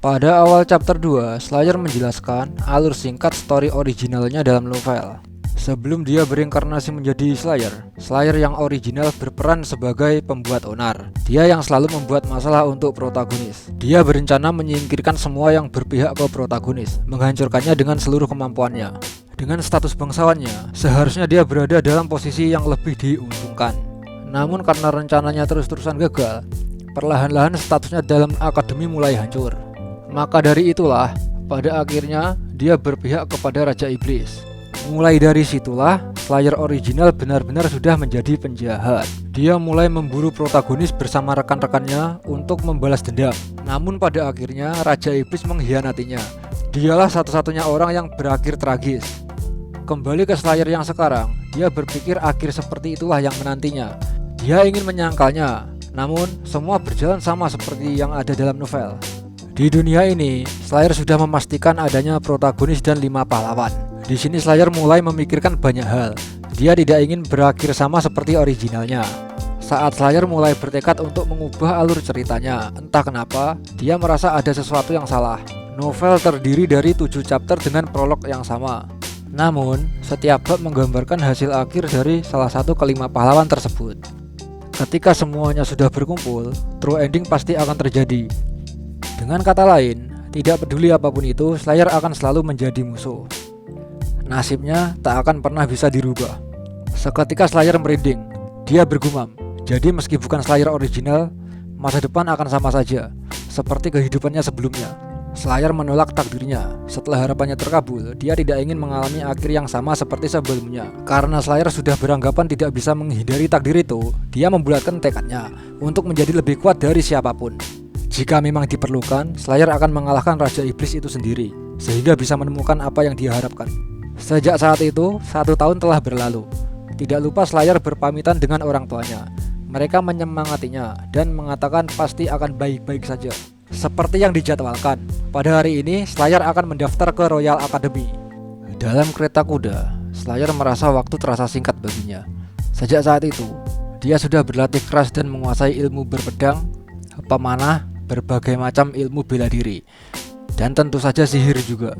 Pada awal chapter 2, Slayer menjelaskan alur singkat story originalnya dalam novel. Sebelum dia berinkarnasi menjadi Slayer yang original berperan sebagai pembuat onar. Dia yang selalu membuat masalah untuk protagonis. Dia berencana menyingkirkan semua yang berpihak ke protagonis, menghancurkannya dengan seluruh kemampuannya. Dengan status bangsawannya, seharusnya dia berada dalam posisi yang lebih diuntungkan. Namun karena rencananya terus-terusan gagal, perlahan-lahan statusnya dalam akademi mulai hancur. Maka dari itulah, pada akhirnya dia berpihak kepada Raja Iblis. Mulai dari situlah, Slayer original benar-benar sudah menjadi penjahat. Dia mulai memburu protagonis bersama rekan-rekannya untuk membalas dendam. Namun pada akhirnya Raja Iblis mengkhianatinya. Dialah satu-satunya orang yang berakhir tragis. Kembali ke Slayer yang sekarang, dia berpikir akhir seperti itulah yang menantinya. Dia ingin menyangkalnya, namun semua berjalan sama seperti yang ada dalam novel. Di dunia ini, Slayer sudah memastikan adanya protagonis dan 5 pahlawan. Di sini Slayer mulai memikirkan banyak hal. Dia tidak ingin berakhir sama seperti originalnya. Saat Slayer mulai bertekad untuk mengubah alur ceritanya, entah kenapa, dia merasa ada sesuatu yang salah. Novel terdiri dari 7 chapter dengan prolog yang sama. Namun, setiap bab menggambarkan hasil akhir dari salah satu kelima pahlawan tersebut. Ketika semuanya sudah berkumpul, true ending pasti akan terjadi. Dengan kata lain, tidak peduli apapun itu, Slayer akan selalu menjadi musuh. Nasibnya tak akan pernah bisa dirubah. Seketika Slayer merinding. Dia bergumam, jadi meski bukan Slayer original, masa depan akan sama saja, seperti kehidupannya sebelumnya. Slayer menolak takdirnya. Setelah harapannya terkabul, dia tidak ingin mengalami akhir yang sama seperti sebelumnya. Karena Slayer sudah beranggapan tidak bisa menghindari takdir itu, dia membulatkan tekadnya untuk menjadi lebih kuat dari siapapun. Jika memang diperlukan, Slayer akan mengalahkan Raja Iblis itu sendiri, sehingga bisa menemukan apa yang dia harapkan. Sejak saat itu, 1 tahun telah berlalu. Tidak lupa Slayer berpamitan dengan orang tuanya. Mereka menyemangatinya dan mengatakan pasti akan baik-baik saja. Seperti yang dijadwalkan, pada hari ini Slayer akan mendaftar ke Royal Academy. Dalam kereta kuda, Slayer merasa waktu terasa singkat baginya. Sejak saat itu, dia sudah berlatih keras dan menguasai ilmu berpedang, pemanah, berbagai macam ilmu bela diri, dan tentu saja sihir juga.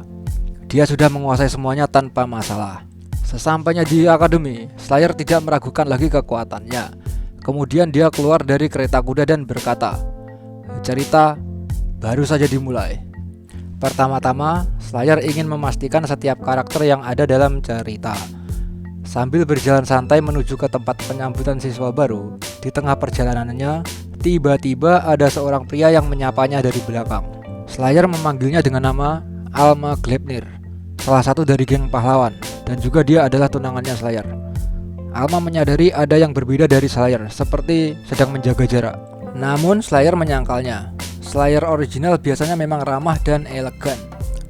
Dia sudah menguasai semuanya tanpa masalah. Sesampainya di akademi, Slayer tidak meragukan lagi kekuatannya. Kemudian dia keluar dari kereta kuda dan berkata, cerita baru saja dimulai. Pertama-tama, Slayer ingin memastikan setiap karakter yang ada dalam cerita. Sambil berjalan santai menuju ke tempat penyambutan siswa baru, di tengah perjalanannya, tiba-tiba ada seorang pria yang menyapanya dari belakang. Slayer memanggilnya dengan nama Alma Gleipnir, salah satu dari geng pahlawan, dan juga dia adalah tunangannya Slayer. Alma menyadari ada yang berbeda dari Slayer, seperti sedang menjaga jarak. Namun Slayer menyangkalnya. Slayer original biasanya memang ramah dan elegan,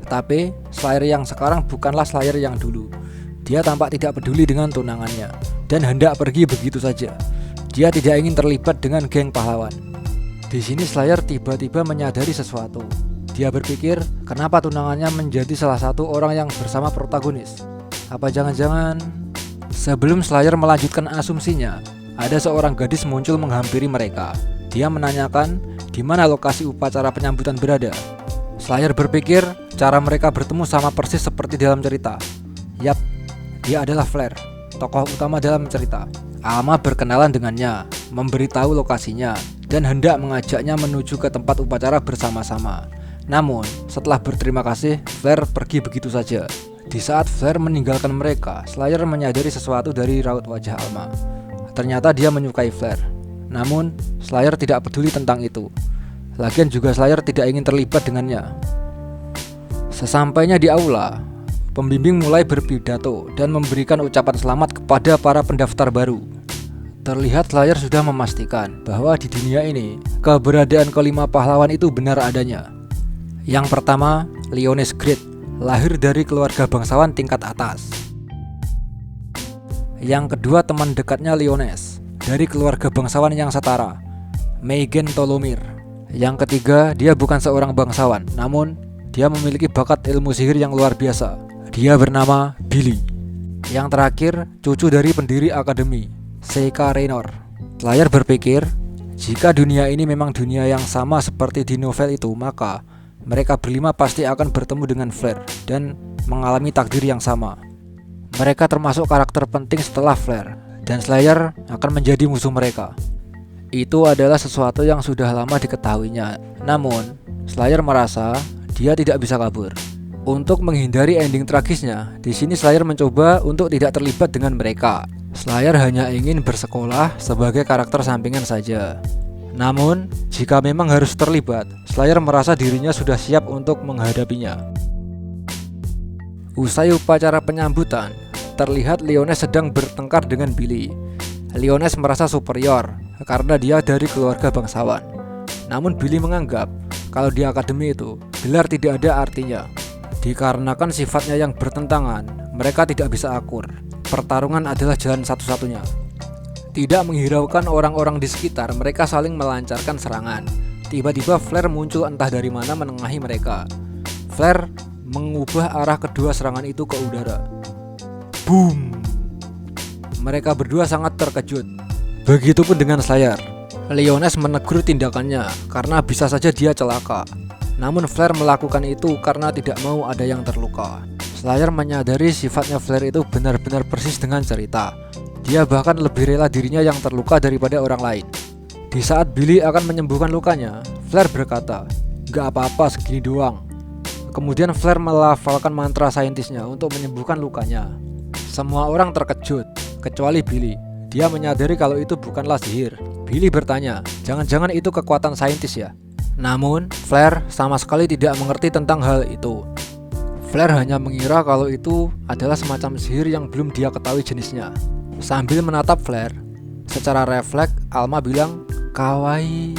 tapi Slayer yang sekarang bukanlah Slayer yang dulu. Dia tampak tidak peduli dengan tunangannya dan hendak pergi begitu saja. Dia tidak ingin terlibat dengan geng pahlawan. Di sini Slayer tiba-tiba menyadari sesuatu. Dia berpikir, kenapa tunangannya menjadi salah satu orang yang bersama protagonis? Apa jangan-jangan... Sebelum Slayer melanjutkan asumsinya, ada seorang gadis muncul menghampiri mereka. Dia menanyakan di mana lokasi upacara penyambutan berada. Slayer berpikir cara mereka bertemu sama persis seperti dalam cerita. Yap, dia adalah Flare, tokoh utama dalam cerita. Alma berkenalan dengannya, memberitahu lokasinya, dan hendak mengajaknya menuju ke tempat upacara bersama-sama. Namun, setelah berterima kasih, Flare pergi begitu saja. Di saat Flare meninggalkan mereka, Slayer menyadari sesuatu dari raut wajah Alma. Ternyata dia menyukai Flare. Namun, Slayer tidak peduli tentang itu. Lagian juga Slayer tidak ingin terlibat dengannya. Sesampainya di aula, pembimbing mulai berpidato dan memberikan ucapan selamat kepada para pendaftar baru. Terlihat Slayer sudah memastikan bahwa di dunia ini, keberadaan kelima pahlawan itu benar adanya. Yang pertama, Lyoness Great, lahir dari keluarga bangsawan tingkat atas. Yang kedua, teman dekatnya Lyoness, dari keluarga bangsawan yang setara, Meigen Tolomir. Yang ketiga, dia bukan seorang bangsawan, namun dia memiliki bakat ilmu sihir yang luar biasa. Dia bernama Billy. Yang terakhir, cucu dari pendiri akademi, Seika Raynor. Slayer berpikir, jika dunia ini memang dunia yang sama seperti di novel itu, maka mereka berlima pasti akan bertemu dengan Flare dan mengalami takdir yang sama. Mereka termasuk karakter penting setelah Flare, dan Slayer akan menjadi musuh mereka. Itu adalah sesuatu yang sudah lama diketahuinya. Namun, Slayer merasa dia tidak bisa kabur. Untuk menghindari ending tragisnya, di sini Slayer mencoba untuk tidak terlibat dengan mereka. Slayer hanya ingin bersekolah sebagai karakter sampingan saja. Namun, jika memang harus terlibat, Slayer merasa dirinya sudah siap untuk menghadapinya. Usai upacara penyambutan, terlihat Leones sedang bertengkar dengan Billy. Leones merasa superior karena dia dari keluarga bangsawan. Namun Billy menganggap kalau di akademi itu gelar tidak ada artinya. Dikarenakan sifatnya yang bertentangan, mereka tidak bisa akur. Pertarungan adalah jalan satu-satunya. Tidak menghiraukan orang-orang di sekitar, mereka saling melancarkan serangan. Tiba-tiba Flare muncul entah dari mana menengahi mereka. Flare mengubah arah kedua serangan itu ke udara. Boom! Mereka berdua sangat terkejut. Begitupun dengan Slayer. Leones menegur tindakannya karena bisa saja dia celaka. Namun Flare melakukan itu karena tidak mau ada yang terluka. Slayer menyadari sifatnya Flare itu benar-benar persis dengan cerita. Dia bahkan lebih rela dirinya yang terluka daripada orang lain. Di saat Billy akan menyembuhkan lukanya, Flare berkata, "Gak apa-apa, segini doang." Kemudian Flare melafalkan mantra saintisnya untuk menyembuhkan lukanya. Semua orang terkejut, kecuali Billy. Dia menyadari kalau itu bukanlah sihir. Billy bertanya, "Jangan-jangan itu kekuatan saintis ya?" Namun, Flare sama sekali tidak mengerti tentang hal itu. Flare hanya mengira kalau itu adalah semacam sihir yang belum dia ketahui jenisnya. Sambil menatap Flare, secara refleks Alma bilang, "Kawaii."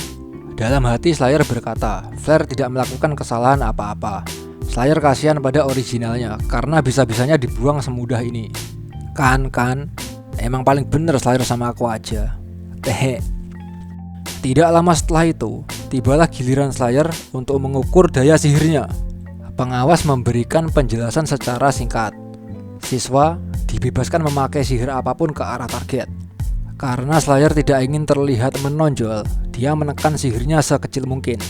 Dalam hati Slayer berkata, Flare tidak melakukan kesalahan apa-apa. Slayer kasihan pada originalnya karena bisa-bisanya dibuang semudah ini. Kan, emang paling bener Slayer sama aku aja. Tehe. Tidak lama setelah itu, tibalah giliran Slayer untuk mengukur daya sihirnya. Pengawas memberikan penjelasan secara singkat. Siswa dibebaskan memakai sihir apapun ke arah target. Karena Slayer tidak ingin terlihat menonjol, dia menekan sihirnya sekecil mungkin.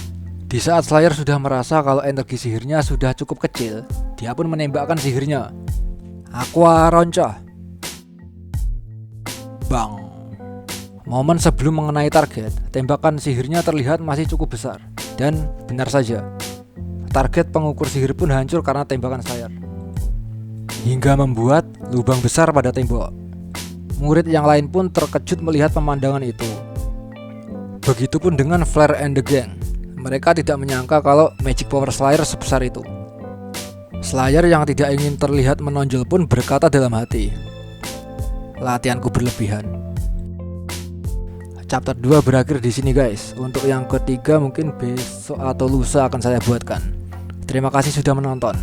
Di saat Slayer sudah merasa kalau energi sihirnya sudah cukup kecil, dia pun menembakkan sihirnya. Aqua Roncoh. Bang. Momen sebelum mengenai target, tembakan sihirnya terlihat masih cukup besar. Dan benar saja, target pengukur sihir pun hancur karena tembakan Slayer, hingga membuat lubang besar pada tembok. Murid yang lain pun terkejut melihat pemandangan itu. Begitupun dengan Flare and the Gang. Mereka tidak menyangka kalau magic power Slayer sebesar itu. Slayer yang tidak ingin terlihat menonjol pun berkata dalam hati, "Latihanku berlebihan." Chapter 2 berakhir di sini guys. Untuk yang ketiga mungkin besok atau lusa akan saya buatkan. Terima kasih sudah menonton.